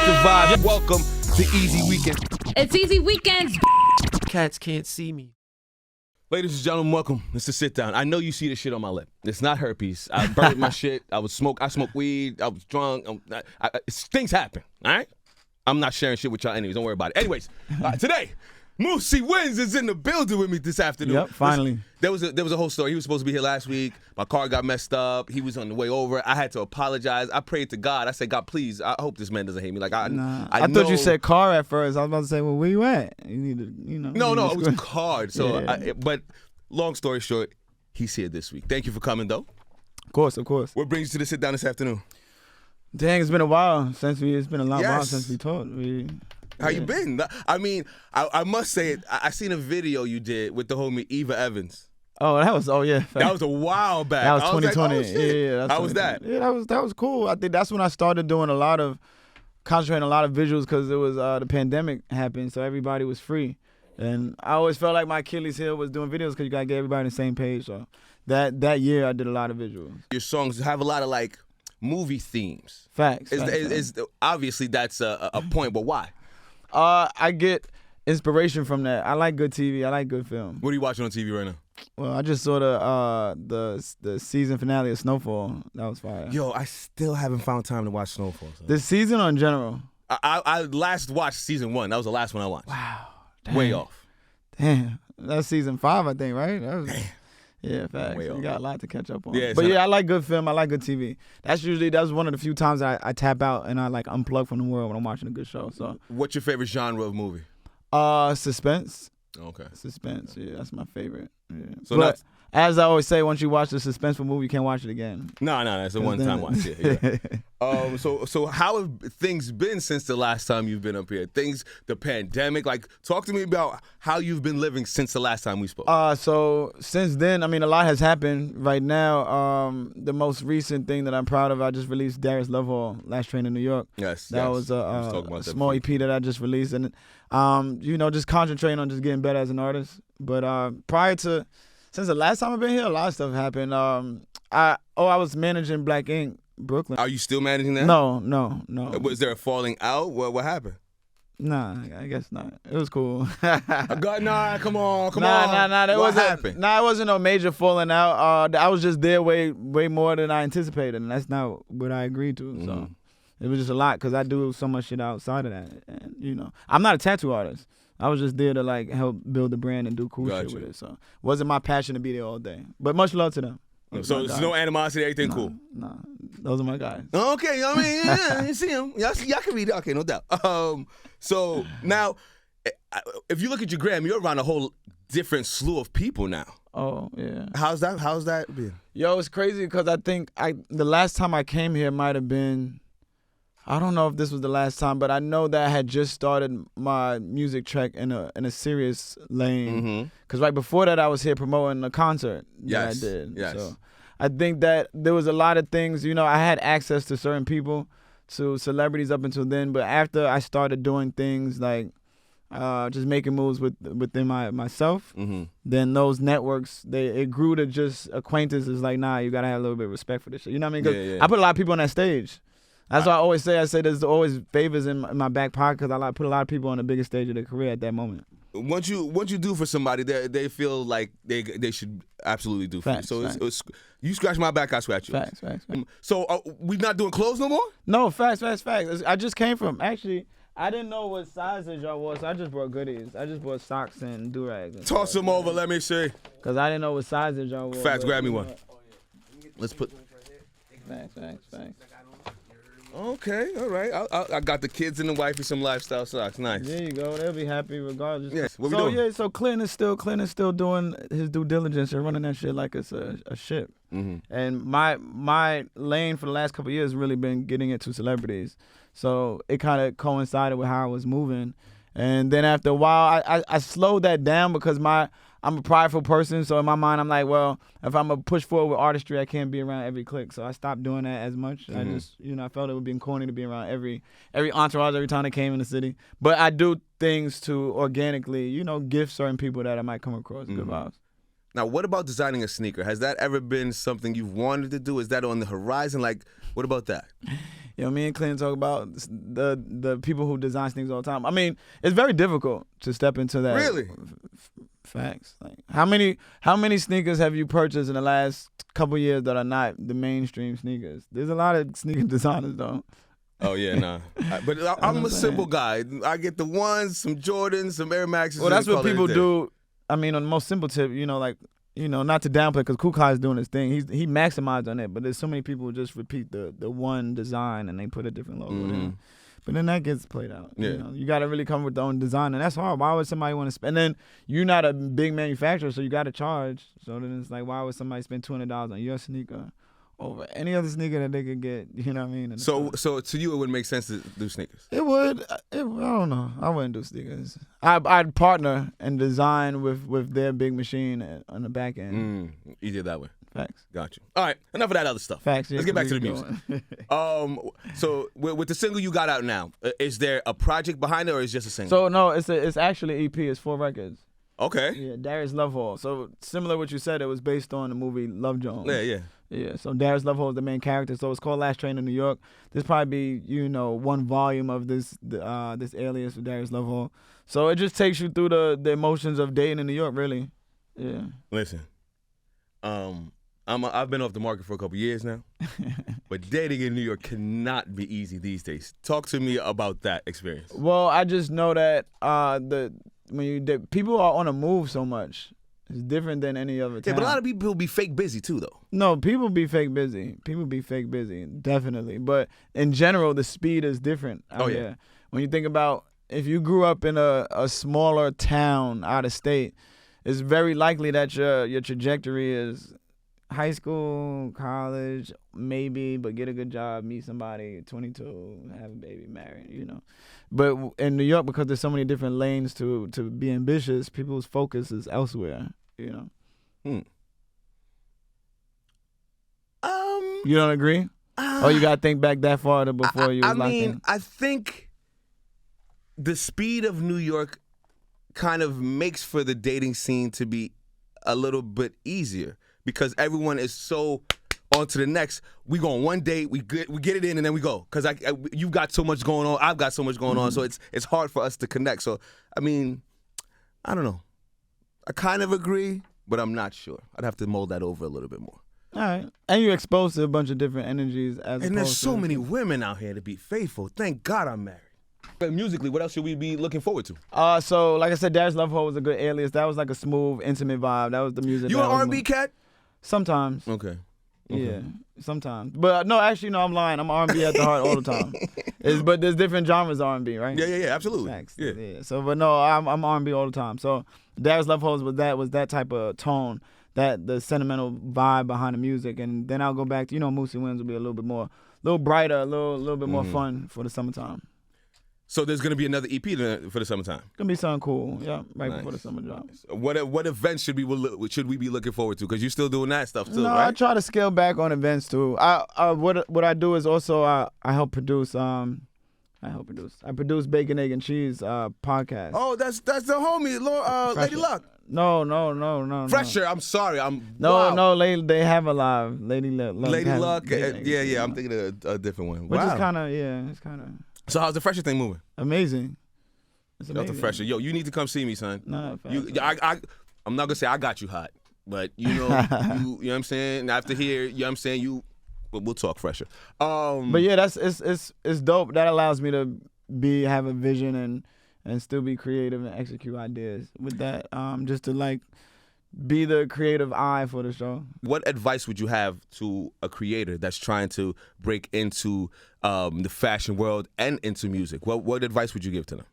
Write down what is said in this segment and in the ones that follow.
Check the vibe. Welcome to Easy Weekend. It's Easy Weekends. Cats can't see me. Ladies and gentlemen, welcome. This is Sitdown. I know you see the shit on my lip. It's not herpes. I burned my shit. I smoked weed. I was drunk. Things happen, all right? I'm not sharing shit with y'all anyways. Don't worry about it. Anyways, today, Moosie Wins is in the building with me this afternoon. Yep, finally. There was a whole story. He was supposed to be here last week. My car got messed up. He was on the way over. I had to apologize. I prayed to God. I said, God, please, I hope this man doesn't hate me. Like I thought you said car at first. I was about to say, well, where you at? You need to, No, it was card. So, Yeah. But long story short, he's here this week. Thank you for coming, though. Of course. What brings you to the sit down this afternoon? Dang, it's been a while since it's been a long while since we talked. How you been? I mean, I must say it. I seen a video you did with the homie Eva Evans. That was That was a while back. That was I 2020. Like, oh, shit. Yeah. How was that? Yeah, that was cool. I think that's when I started doing concentrating a lot of visuals because it was the pandemic happened, so everybody was free. And I always felt like my Achilles heel was doing videos because you gotta get everybody on the same page. So that year I did a lot of visuals. Your songs have a lot of like movie themes. Facts. Obviously that's a point, but why? I get inspiration from that. I like good TV. I like good film. What are you watching on TV right now? Well, I just saw the season finale of Snowfall. That was fire. Yo, I still haven't found time to watch Snowfall. So. This season or in general? I last watched season 1. That was the last one I watched. Wow. Way off. Damn. That's season 5, I think, right? Damn. Yeah, facts. Way You off. got a lot to catch up on. Yeah, but I like good film. I like good TV. That's one of the few times I tap out and I like unplug from the world when I'm watching a good show. So. What's your favorite genre of movie? Suspense. Okay. Suspense. Yeah, that's my favorite. Yeah. So but as I always say, once you watch the suspenseful movie, you can't watch it again. No, that's a one-time watch. Yeah. So how have things been since the last time you've been up here? The pandemic. Like, talk to me about how you've been living since the last time we spoke. So since then, I mean, a lot has happened. Right now, the most recent thing that I'm proud of, I just released Darius Love Hall, Last Train in New York. Yes. That was a small EP that I just released, and just concentrating on just getting better as an artist. But since the last time I've been here, a lot of stuff happened. I was managing Black Ink, Brooklyn. Are you still managing that? No. Was there a falling out? What happened? Nah, I guess not. It was cool. Nah, come on. Nah. What happened? Nah, it wasn't no major falling out. I was just there way more than I anticipated, and that's not what I agreed to. Mm-hmm. So it was just a lot because I do so much shit outside of that. And, I'm not a tattoo artist. I was just there to like help build the brand and do cool shit with it. So it wasn't my passion to be there all day. But much love to them. So there's no animosity, everything cool? Nah, those are my guys. Okay, I mean, yeah, you see them. Y'all can read it. Okay, no doubt. So now, if you look at your gram, you're around a whole different slew of people now. Oh, yeah. How's that been? Yo, it's crazy because I think the last time I came here might have been, I don't know if this was the last time, but I know that I had just started my music track in a serious lane. Because right before that, I was here promoting a concert that I did. Yes. So I think that there was a lot of things, I had access to certain people, to celebrities up until then. But after I started doing things like just making moves within myself, then those networks, it grew to just acquaintances like, nah, you got to have a little bit of respect for this shit. You know what I mean? Because I put a lot of people on that stage. That's why I always say, there's always favors in my back pocket because I put a lot of people on the biggest stage of their career at that moment. Once you do for somebody, they feel like they should absolutely do for you. So it's you scratch my back, I scratch yours. Facts. So we not doing clothes no more? No, facts. I just came from, actually, I didn't know what sizes y'all was, so I just brought goodies. I just brought socks and do-rags. Toss them over, let me see. Because I didn't know what sizes y'all was. Facts, grab me one. Let's put... Facts. Okay, all right. I got the kids and the wifey some lifestyle socks. Nice. There you go. They'll be happy regardless. Yes. What we doing? Yeah. So Clinton is still doing his due diligence and running that shit like it's a ship. And my lane for the last couple of years really been getting into celebrities. So it kind of coincided with how I was moving. And then after a while, I slowed that down because I'm a prideful person, so in my mind, I'm like, well, if I'm gonna push forward with artistry, I can't be around every clique. So I stopped doing that as much. I just, I felt it would be corny to be around every entourage every time I came in the city. But I do things to organically, gift certain people that I might come across good vibes. Now, what about designing a sneaker? Has that ever been something you've wanted to do? Is that on the horizon? Like, what about that? You know, me and Clinton talk about the people who design sneakers all the time. I mean, it's very difficult to step into that. Really? Facts. Like, how many sneakers have you purchased in the last couple years that are not the mainstream sneakers? There's a lot of sneaker designers though. Oh yeah, nah. But I'm a simple guy. I get the ones, some Jordans, some Air Maxes. Well, that's what people do. I mean, on the most simple tip, not to downplay, because Kukai is doing his thing. He maximized on it, but there's so many people who just repeat the one design and they put a different logo in. But then that gets played out. Yeah. You got to really come with their own design, and that's hard. Why would somebody want to spend? And then you're not a big manufacturer, so you got to charge. So then it's like, why would somebody spend $200 on your sneaker over any other sneaker that they could get? You know what I mean? So to you, it would make sense to do sneakers. It would. I don't know. I wouldn't do sneakers. I'd partner and design with their big machine on the back end. Easier that way. Facts. Got you. All right, enough of that other stuff. Facts. Let's get back to the music. So with the single you got out now, is there a project behind it, or is it just a single? So no, it's actually EP. It's 4 records. Okay. Yeah, Darius Lovehall. So similar to what you said, it was based on the movie Love Jones. Yeah. So Darius Lovehall is the main character. So it's called Last Train to New York. This probably be one volume of this alias of Darius Lovehall. So it just takes you through the emotions of dating in New York, really. Yeah. Listen, I've been off the market for a couple years now, but dating in New York cannot be easy these days. Talk to me about that experience. Well, I just know that people are on the move so much. It's different than any other time. Yeah, but a lot of people be fake busy too, though. No, people be fake busy. Definitely. But in general, the speed is different out here. When you think about if you grew up in a smaller town out of state, it's very likely that your trajectory is high school, college, maybe, but get a good job, meet somebody, 22, have a baby, marry, But in New York, because there's so many different lanes to be ambitious, people's focus is elsewhere, You don't agree? Or you got to think back that far before you was locked in? I think the speed of New York kind of makes for the dating scene to be a little bit easier because everyone is so on to the next. We go on one date, we get it in, and then we go. Because you've got so much going on, I've got so much going on, so it's hard for us to connect. So, I mean, I don't know. I kind of agree, but I'm not sure. I'd have to mold that over a little bit more. All right. And you're exposed to a bunch of different energies. And there's so many women out here to be faithful. Thank God I'm married. But musically, what else should we be looking forward to? So like I said, Darius Lovehall was a good alias. That was like a smooth, intimate vibe. That was the music. You an R&B cat? Sometimes. Okay. Yeah, sometimes. But no, actually, no, I'm lying. I'm R&B at the heart all the time. But there's different genres of R&B, right? Yeah, absolutely. Facts. Yeah. So, but no, I'm R&B all the time. So Darius Lovehall was that type of tone, that the sentimental vibe behind the music, and then I'll go back to Moosie Wins will be a little brighter, a little bit more fun for the summertime. So there's gonna be another EP for the summertime. Gonna be something cool, yeah, right before the summer drops. What events should we be looking forward to? Because you're still doing that stuff too, no, right? I try to scale back on events too. What I do is also I help produce. I produce Bacon, Egg, and Cheese podcast. Oh, that's the homie, Lady Luck. No. Fresher, I'm sorry. No, they have a live Lady Luck. Lady Luck, yeah. I'm thinking of a different one. Which wow. is kind of it's kind of. So how's the Fresher thing moving? Amazing. It's amazing. Yo, the Fresher. Yo, you need to come see me, son. No, I'm not gonna say I got you hot, but you know what I'm saying. After here, you know what I'm saying. We'll talk Fresher. But yeah, it's dope. That allows me to have a vision and still be creative and execute ideas with that. Just to be the creative eye for the show. What advice would you have to a creator that's trying to break into the fashion world and into music? What advice would you give to them?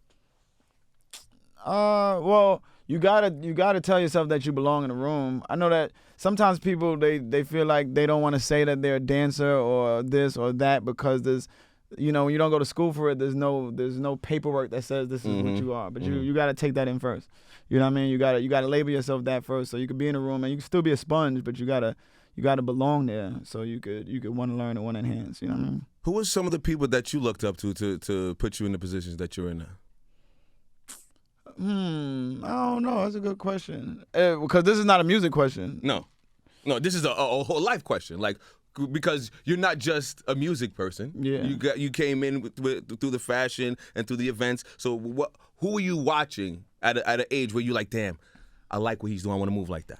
Well, you gotta tell yourself that you belong in the room. I know that sometimes people they feel like they don't want to say that they're a dancer or this or that because there's when you don't go to school for it, there's no paperwork that says this is what you are. But you gotta take that in first. You know what I mean? You gotta label yourself that first, so you could be in a room and you can still be a sponge, but you gotta belong there, so you could want to learn and want to enhance. You know what I mean? Who were some of the people that you looked up to put you in the positions that you're in now? I don't know. That's a good question. Because this is not a music question. No, this is a whole life question. Like, because you're not just a music person. Yeah. You came in through the fashion and through the events. So who are you watching at an age where you're like, damn, I like what he's doing. I want to move like that.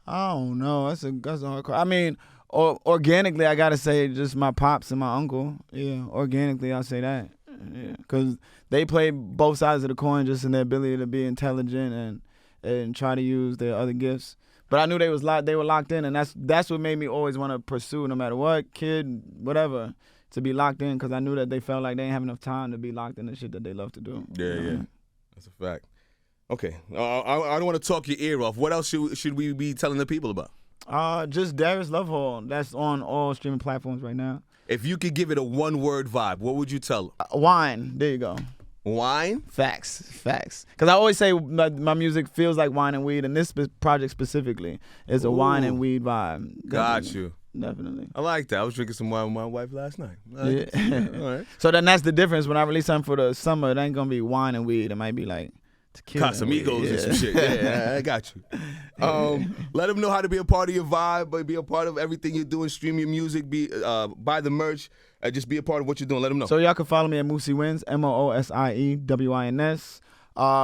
I don't know. That's a hard question. I mean, organically, I gotta say just my pops and my uncle. Yeah, organically, I'll say that. Yeah, because they play both sides of the coin, just in their ability to be intelligent and try to use their other gifts. But I knew they were locked in, and that's what made me always want to pursue, no matter what, kid, whatever, to be locked in, because I knew that they felt like they didn't have enough time to be locked in the shit that they love to do. Yeah. That's a fact. Okay, I don't want to talk your ear off. What else should we be telling the people about? Just Darius Love Hall. That's on all streaming platforms right now. If you could give it a one-word vibe, what would you tell them? Wine. There you go. Wine? Facts. Because I always say my music feels like wine and weed, and this project specifically is a wine and weed vibe. Got you. Definitely. I like that. I was drinking some wine with my wife last night. Yeah. All right. So then that's the difference. When I release something for the summer, it ain't going to be wine and weed. It might be like tequila. Casamigos and some shit. Yeah, I got you. Let them know how to be a part of your vibe, but be a part of everything you're doing. Stream your music, buy the merch, just be a part of what you're doing. Let them know. So y'all can follow me at Moosie Wins, MOOSIEWINS.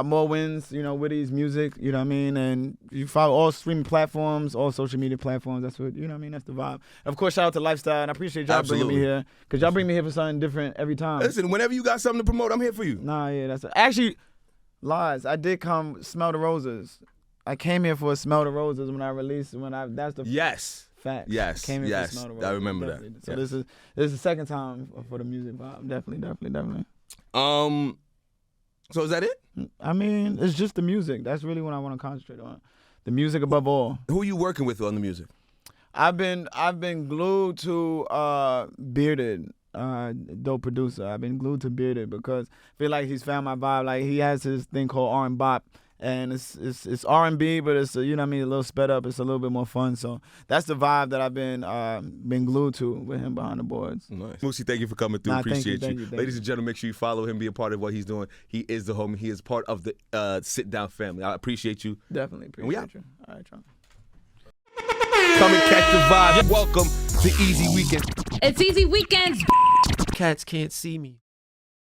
More wins, Witty's music, you know what I mean? And you follow all streaming platforms, all social media platforms. That's what, you know what I mean? That's the vibe. And of course, shout out to Lifestyle, and I appreciate y'all bringing me here, because y'all bring me here for something different every time. Listen, whenever you got something to promote, I'm here for you. Nah, yeah, that's actually, lies. I did come smell the roses. I came here for a smell the roses when I released, that's the Yes. fact. Yes, Came here yes. for smell the roses. I remember definitely. that. So Yes. this is the second time for the music vibe. Definitely. So is that it? I mean, it's just the music. That's really what I want to concentrate on. The music above all. Who are you working with on the music? I've been glued to Bearded, dope producer. I've been glued to Bearded because I feel like he's found my vibe. Like, he has his thing called R&B, and it's R&B, but it's a little sped up. It's a little bit more fun. So that's the vibe that I've been glued to with him behind the boards. Nice. Moosie, thank you for coming through. Appreciate you. Ladies and gentlemen, make sure you follow him, be a part of what he's doing. He is the homie. He is part of the Sitdown family. I appreciate you. Definitely appreciate you. All right, John. Come and catch the vibe. Welcome to Easy Weekend. It's Easy Weekends. Cats can't see me.